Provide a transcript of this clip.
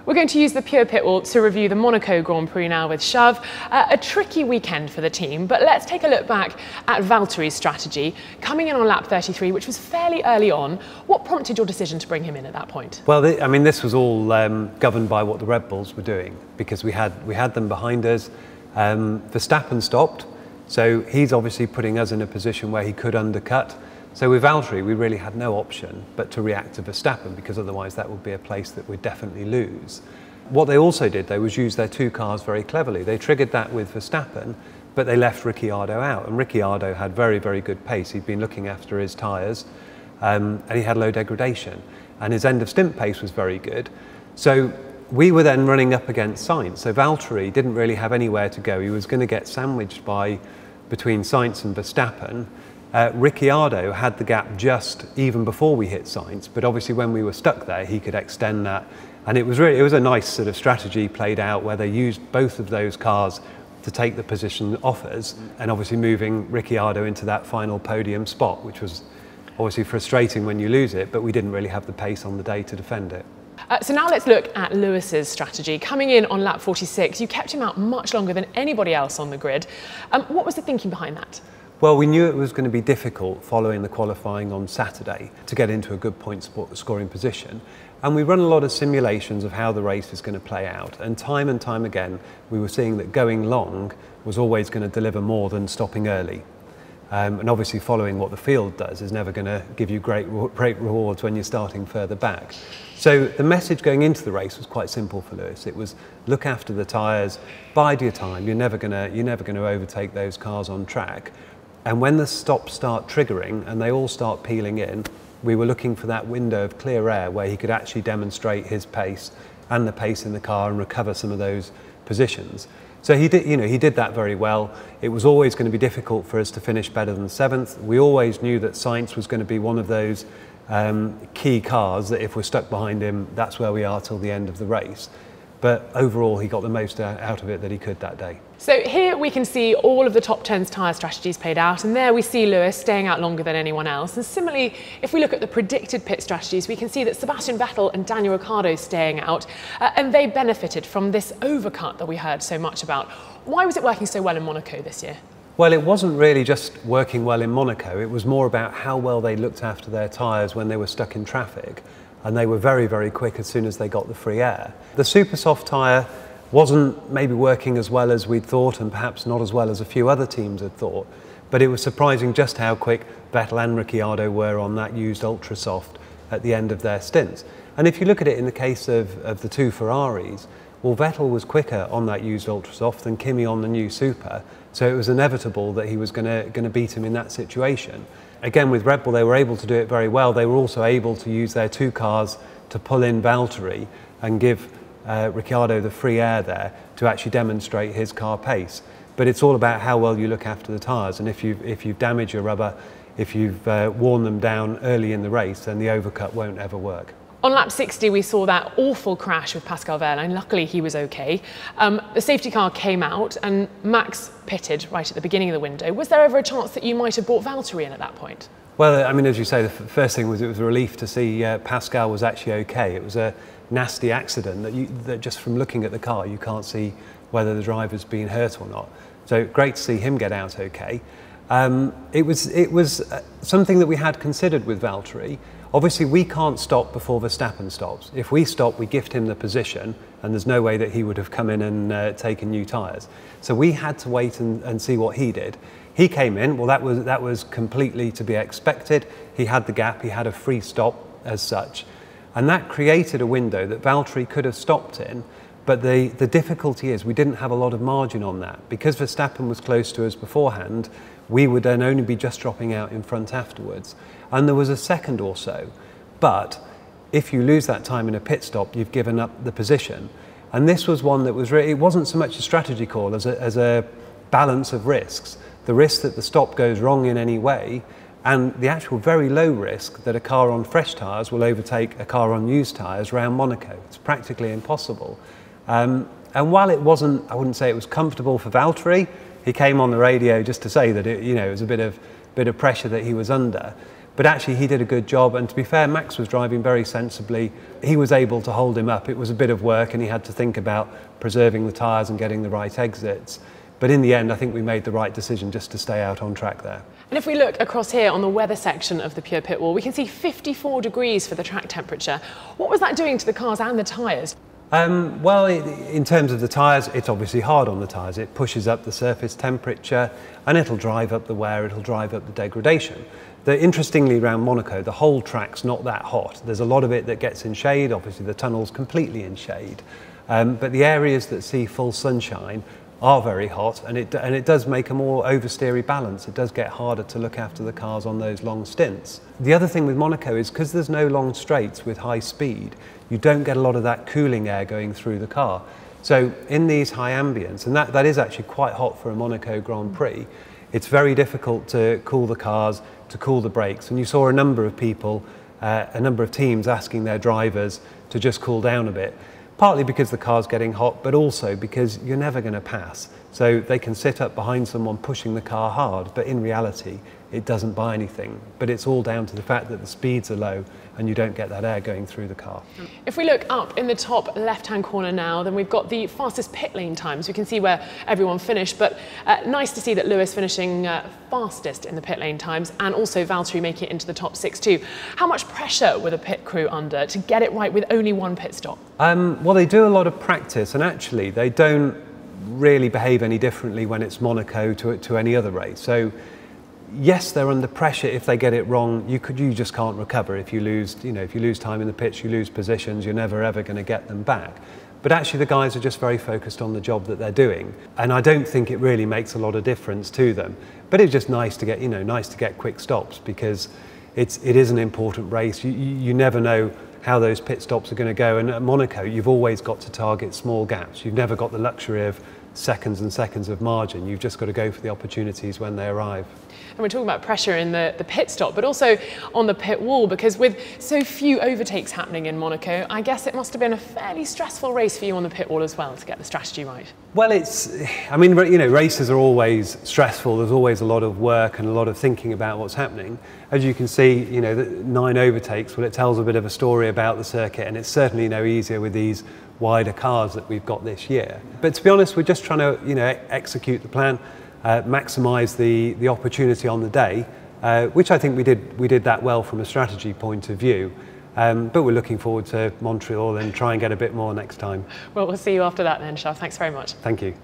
We're going to use the Pure Pit Wall to review the Monaco Grand Prix now with Shav. A tricky weekend for the team, but let's take a look back at Valtteri's strategy. Coming in on lap 33, which was fairly early on, what prompted your decision to bring him in at that point? Well, this was all governed by what the Red Bulls were doing, because we had them behind us. Verstappen stopped, so he's obviously putting us in a position where he could undercut. So with Valtteri, we really had no option but to react to Verstappen, because otherwise that would be a place that we'd definitely lose. What they also did, though, was use their two cars very cleverly. They triggered that with Verstappen, but they left Ricciardo out. And Ricciardo had very, very good pace. He'd been looking after his tyres, and he had low degradation. And his end of stint pace was very good. So we were then running up against Sainz. So Valtteri didn't really have anywhere to go. He was going to get sandwiched between Sainz and Verstappen. Ricciardo had the gap just even before we hit Sainz, but obviously when we were stuck there, he could extend that. And it was a nice sort of strategy played out where they used both of those cars to take the position off us, and obviously moving Ricciardo into that final podium spot, which was obviously frustrating when you lose it, but we didn't really have the pace on the day to defend it. So now let's look at Lewis's strategy. Coming in on lap 46, you kept him out much longer than anybody else on the grid. What was the thinking behind that? Well, we knew it was going to be difficult following the qualifying on Saturday to get into a good point scoring position. And we run a lot of simulations of how the race is going to play out. And time again, we were seeing that going long was always going to deliver more than stopping early. And obviously following what the field does is never going to give you great rewards when you're starting further back. So the message going into the race was quite simple for Lewis. It was look after the tyres, bide your time. You're never going to overtake those cars on track. And when the stops start triggering and they all start peeling in, we were looking for that window of clear air where he could actually demonstrate his pace and the pace in the car and recover some of those positions. So he did that very well. It was always going to be difficult for us to finish better than 7th. We always knew that Sainz was going to be one of those key cars that if we're stuck behind him, that's where we are till the end of the race. But overall, he got the most out of it that he could that day. So here we can see all of the top 10's tyre strategies played out, and there we see Lewis staying out longer than anyone else. And similarly, if we look at the predicted pit strategies, we can see that Sebastian Vettel and Daniel Ricciardo staying out, and they benefited from this overcut that we heard so much about. Why was it working so well in Monaco this year? Well, it wasn't really just working well in Monaco. It was more about how well they looked after their tyres when they were stuck in traffic. And they were very, very quick as soon as they got the free air. The super soft tyre wasn't maybe working as well as we'd thought, and perhaps not as well as a few other teams had thought, but it was surprising just how quick Vettel and Ricciardo were on that used ultra soft at the end of their stints. And if you look at it in the case of the two Ferraris, well, Vettel was quicker on that used ultra soft than Kimi on the new super, so it was inevitable that he was going to beat him in that situation. Again, with Red Bull, they were able to do it very well. They were also able to use their two cars to pull in Valtteri and give Ricciardo the free air there to actually demonstrate his car pace. But it's all about how well you look after the tyres, and if you've damaged your rubber, if you've worn them down early in the race, then the overcut won't ever work. On lap 60, we saw that awful crash with Pascal Wehrlein. Luckily, he was okay. The safety car came out and Max pitted right at the beginning of the window. Was there ever a chance that you might have brought Valtteri in at that point? Well, I mean, as you say, the first thing was it was a relief to see Pascal was actually okay. It was a nasty accident that just from looking at the car, you can't see whether the driver's been hurt or not. So great to see him get out okay. It was something that we had considered with Valtteri. Obviously, we can't stop before Verstappen stops. If we stop, we gift him the position, and there's no way that he would have come in and taken new tyres. So we had to wait and see what he did. He came in, well, that was completely to be expected. He had the gap, he had a free stop as such. And that created a window that Valtteri could have stopped in, but the difficulty is we didn't have a lot of margin on that. Because Verstappen was close to us beforehand, we would then only be just dropping out in front afterwards. And there was a second or so. But if you lose that time in a pit stop, you've given up the position. And this was one that was really, it wasn't so much a strategy call as a balance of risks. The risk that the stop goes wrong in any way, and the actual very low risk that a car on fresh tyres will overtake a car on used tyres around Monaco. It's practically impossible. And while it wasn't, I wouldn't say it was comfortable for Valtteri, he came on the radio just to say that it was a bit of pressure that he was under. But actually he did a good job, and to be fair, Max was driving very sensibly. He was able to hold him up. It was a bit of work and he had to think about preserving the tyres and getting the right exits. But in the end, I think we made the right decision just to stay out on track there. And if we look across here on the weather section of the pure pit wall, we can see 54 degrees for the track temperature. What was that doing to the cars and the tyres? Well, in terms of the tyres, it's obviously hard on the tyres. It pushes up the surface temperature and it'll drive up the wear, it'll drive up the degradation. Interestingly, around Monaco, the whole track's not that hot. There's a lot of it that gets in shade. Obviously, the tunnel's completely in shade. But the areas that see full sunshine are very hot, and it does make a more oversteery balance. It does get harder to look after the cars on those long stints. The other thing with Monaco is because there's no long straights with high speed, you don't get a lot of that cooling air going through the car. So in these high ambience, and that is actually quite hot for a Monaco Grand Prix, it's very difficult to cool the cars, to cool the brakes. And you saw a number of people, a number of teams asking their drivers to just cool down a bit. Partly because the car's getting hot, but also because you're never going to pass. So they can sit up behind someone pushing the car hard, but in reality, it doesn't buy anything. But it's all down to the fact that the speeds are low and you don't get that air going through the car. If we look up in the top left-hand corner now, then we've got the fastest pit lane times. We can see where everyone finished, but nice to see that Lewis finishing fastest in the pit lane times, and also Valtteri making it into the top 6 too. How much pressure were the pit crew under to get it right with only one pit stop? Well, they do a lot of practice, and actually they don't really behave any differently when it's Monaco to any other race. So yes, they're under pressure. If they get it wrong, you just can't recover. If you lose, if you lose time in the pits, you lose positions, you're never ever going to get them back. But actually the guys are just very focused on the job that they're doing, and I don't think it really makes a lot of difference to them. But it's just nice to get, nice to get quick stops, because it is an important race. You never know how those pit stops are going to go, and at Monaco you've always got to target small gaps. You've never got the luxury of seconds and seconds of margin. You've just got to go for the opportunities when they arrive. And we're talking about pressure in the pit stop, but also on the pit wall, because with so few overtakes happening in Monaco, I guess it must have been a fairly stressful race for you on the pit wall as well to get the strategy right. Well, races are always stressful. There's always a lot of work and a lot of thinking about what's happening. As you can see, the 9 overtakes, well, it tells a bit of a story about the circuit, and it's certainly no easier with these wider cars that we've got this year. But to be honest, we're just trying to, execute the plan, maximise the opportunity on the day, which I think we did that well from a strategy point of view. But we're looking forward to Montreal and try and get a bit more next time. Well, we'll see you after that then, Shaf. Thanks very much. Thank you.